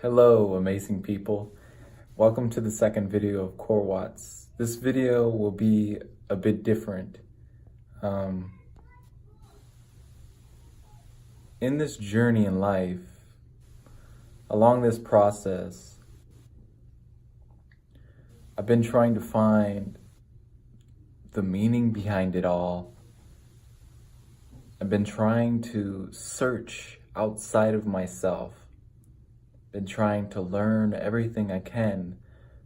Hello, amazing people. Welcome to the second video of Core Watts. This video will be a bit different. In this journey in life, along this process, I've been trying to find the meaning behind it all. I've been trying to search outside of myself. Been trying to learn everything I can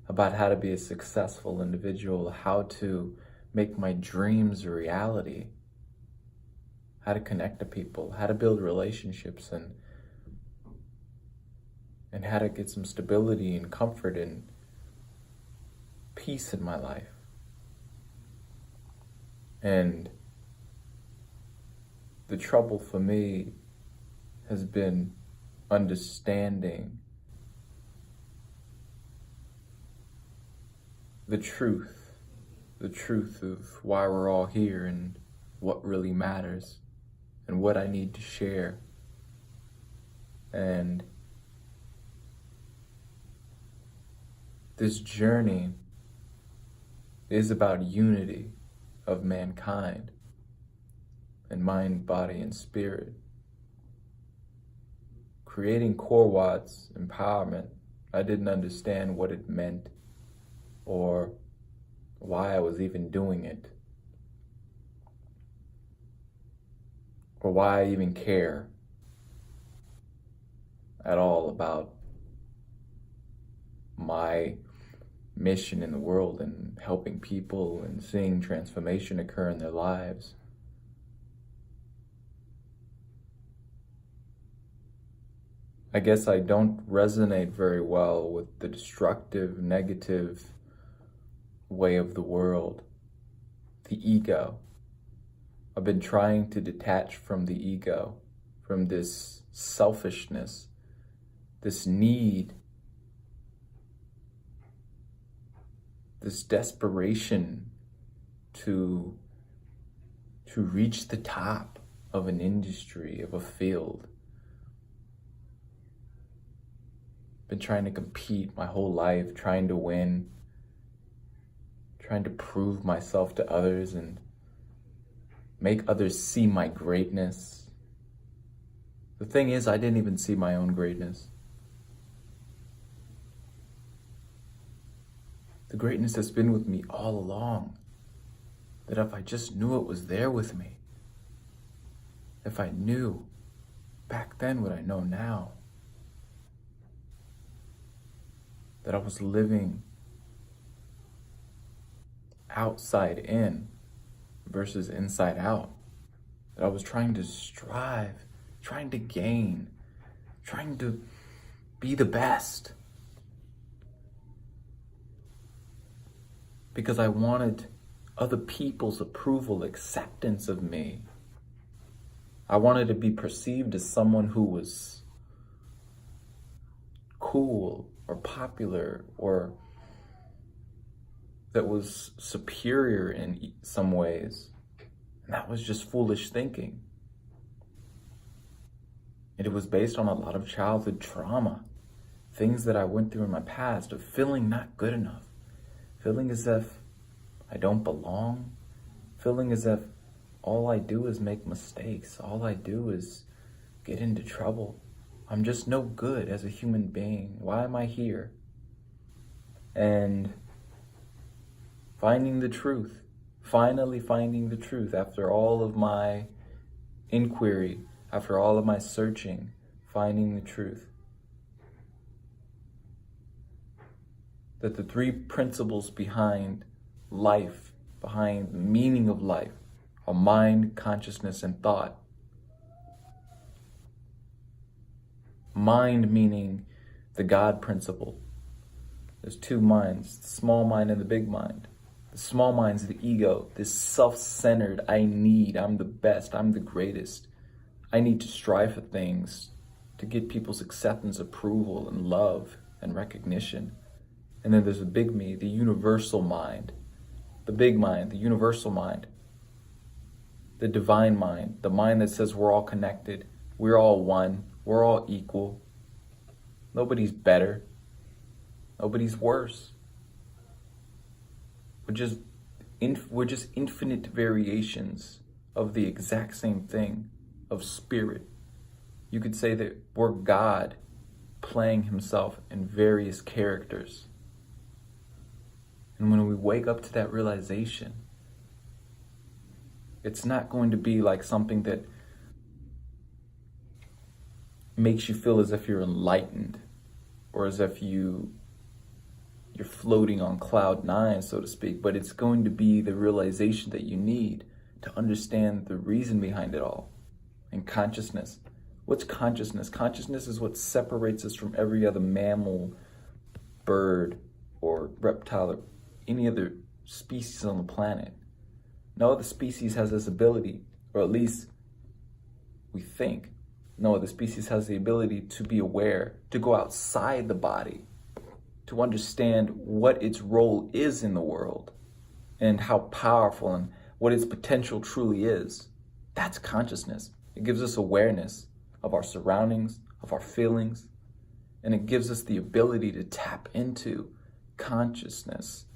about how to be a successful individual, how to make my dreams a reality, how to connect to people, how to build relationships, and how to get some stability and comfort and peace in my life. And the trouble for me has been understanding the truth of why we're all here and what really matters and what I need to share. And this journey is about unity of mankind and mind, body, and spirit. Creating Core Watts empowerment, I didn't understand what it meant or why I was even doing it, or why I even care at all about my mission in the world and helping people and seeing transformation occur in their lives. I guess I don't resonate very well with the destructive, negative way of the world, the ego. I've been trying to detach from the ego, from this selfishness, this need, this desperation to reach the top of an industry, of a field. Been trying to compete my whole life, trying to win, trying to prove myself to others and make others see my greatness. The thing is, I didn't even see my own greatness. The greatness has been with me all along. That if I just knew it was there with me, if I knew back then what I know now, that I was living outside in versus inside out, that I was trying to strive, trying to gain, trying to be the best, because I wanted other people's approval, acceptance of me. I wanted to be perceived as someone who was cool or popular, or that was superior in some ways. And that was just foolish thinking. And it was based on a lot of childhood trauma, things that I went through in my past of feeling not good enough, feeling as if I don't belong, feeling as if all I do is make mistakes, all I do is get into trouble. I'm just no good as a human being. Why am I here? And finding the truth, finally finding the truth after all of my inquiry, after all of my searching, finding the truth. That the three principles behind life, behind the meaning of life, are mind, consciousness, and thought. Mind meaning the God principle. There's two minds, the small mind and the big mind. The small mind's the ego, this self-centered, I'm the best, I'm the greatest. I need to strive for things to get people's acceptance, approval, and love and recognition. And then there's the big me, the universal mind. The big mind, the universal mind. The divine mind, the mind that says we're all connected, we're all one, we're all equal. Nobody's better. Nobody's worse. We're just infinite variations of the exact same thing, of spirit. You could say that we're God playing himself in various characters. And when we wake up to that realization, it's not going to be like something that makes you feel as if you're enlightened or as if you're floating on cloud nine, so to speak, but it's going to be the realization that you need to understand the reason behind it all. And consciousness. What's consciousness? Consciousness is what separates us from every other mammal, bird, or reptile, or any other species on the planet. No other species has this ability, or at least we think. No other species has the ability to be aware, to go outside the body, to understand what its role is in the world, and how powerful and what its potential truly is. That's consciousness. It gives us awareness of our surroundings, of our feelings, and it gives us the ability to tap into consciousness,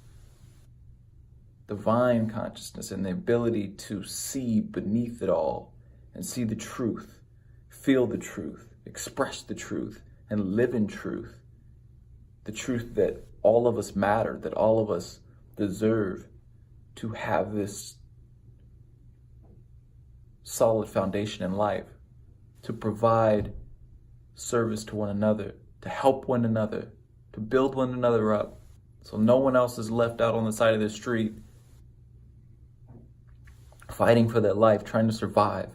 divine consciousness, and the ability to see beneath it all and see the truth, feel the truth, express the truth, and live in truth. The truth that all of us matter, that all of us deserve to have this solid foundation in life, to provide service to one another, to help one another, to build one another up, so no one else is left out on the side of the street fighting for their life, trying to survive.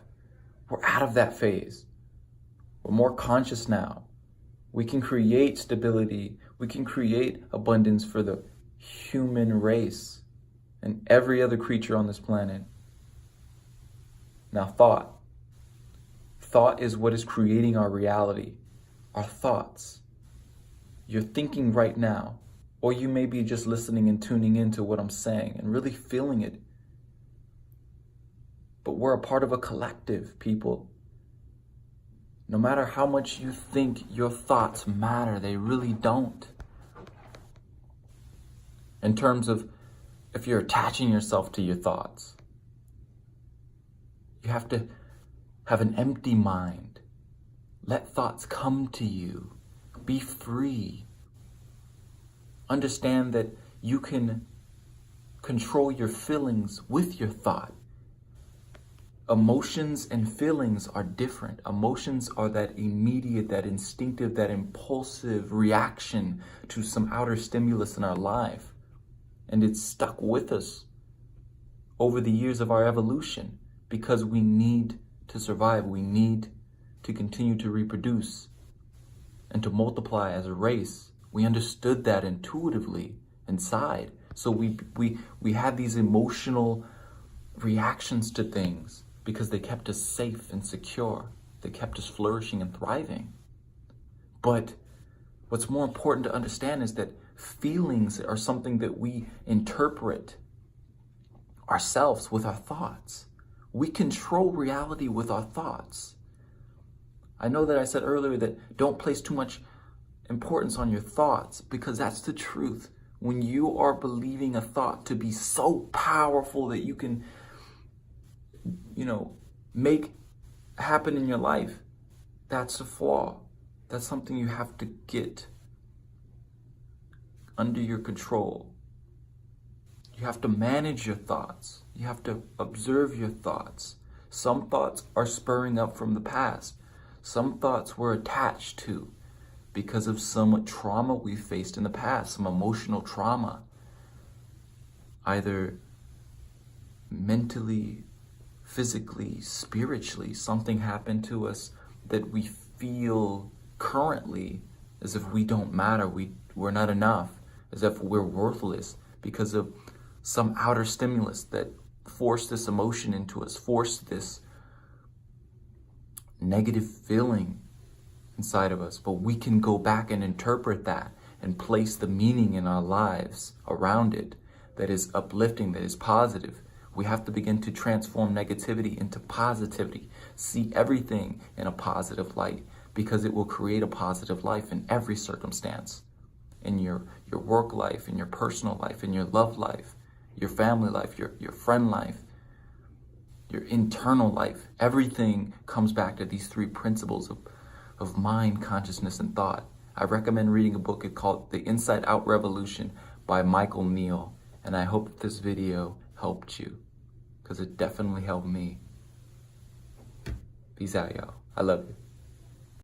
We're out of that phase. We're more conscious now. We can create stability. We can create abundance for the human race and every other creature on this planet. Now, thought. Thought is what is creating our reality. Our thoughts. You're thinking right now, or you may be just listening and tuning into what I'm saying and really feeling it. But we're a part of a collective, people. No matter how much you think your thoughts matter, they really don't. In terms of if you're attaching yourself to your thoughts, you have to have an empty mind. Let thoughts come to you. Be free. Understand that you can control your feelings with your thought. Emotions and feelings are different. Emotions are that immediate, that instinctive, that impulsive reaction to some outer stimulus in our life. And it's stuck with us over the years of our evolution because we need to survive. We need to continue to reproduce and to multiply as a race. We understood that intuitively inside. So we had these emotional reactions to things because they kept us safe and secure. They kept us flourishing and thriving. But what's more important to understand is that feelings are something that we interpret ourselves with our thoughts. We control reality with our thoughts. I know that I said earlier that don't place too much importance on your thoughts because that's the truth. When you are believing a thought to be so powerful that you can, make happen in your life, that's a flaw. That's something you have to get under your control. You have to manage your thoughts. You have to observe your thoughts. Some thoughts are spurring up from the past. Some thoughts we're attached to because of some trauma we faced in the past, some emotional trauma. Either mentally, physically, spiritually, something happened to us that we feel currently as if we don't matter, we're not enough, as if we're worthless because of some outer stimulus that forced this emotion into us, forced this negative feeling inside of us. But we can go back and interpret that and place the meaning in our lives around it that is uplifting, that is positive. We have to begin to transform negativity into positivity. See everything in a positive light. because it will create a positive life in every circumstance. In your work life, in your personal life, in your love life, your family life, your friend life, your internal life. Everything comes back to these three principles of mind, consciousness, and thought. I recommend reading a book called The Inside Out Revolution by Neill. And I hope this video helped you, because it definitely helped me. Peace out, y'all. I love you.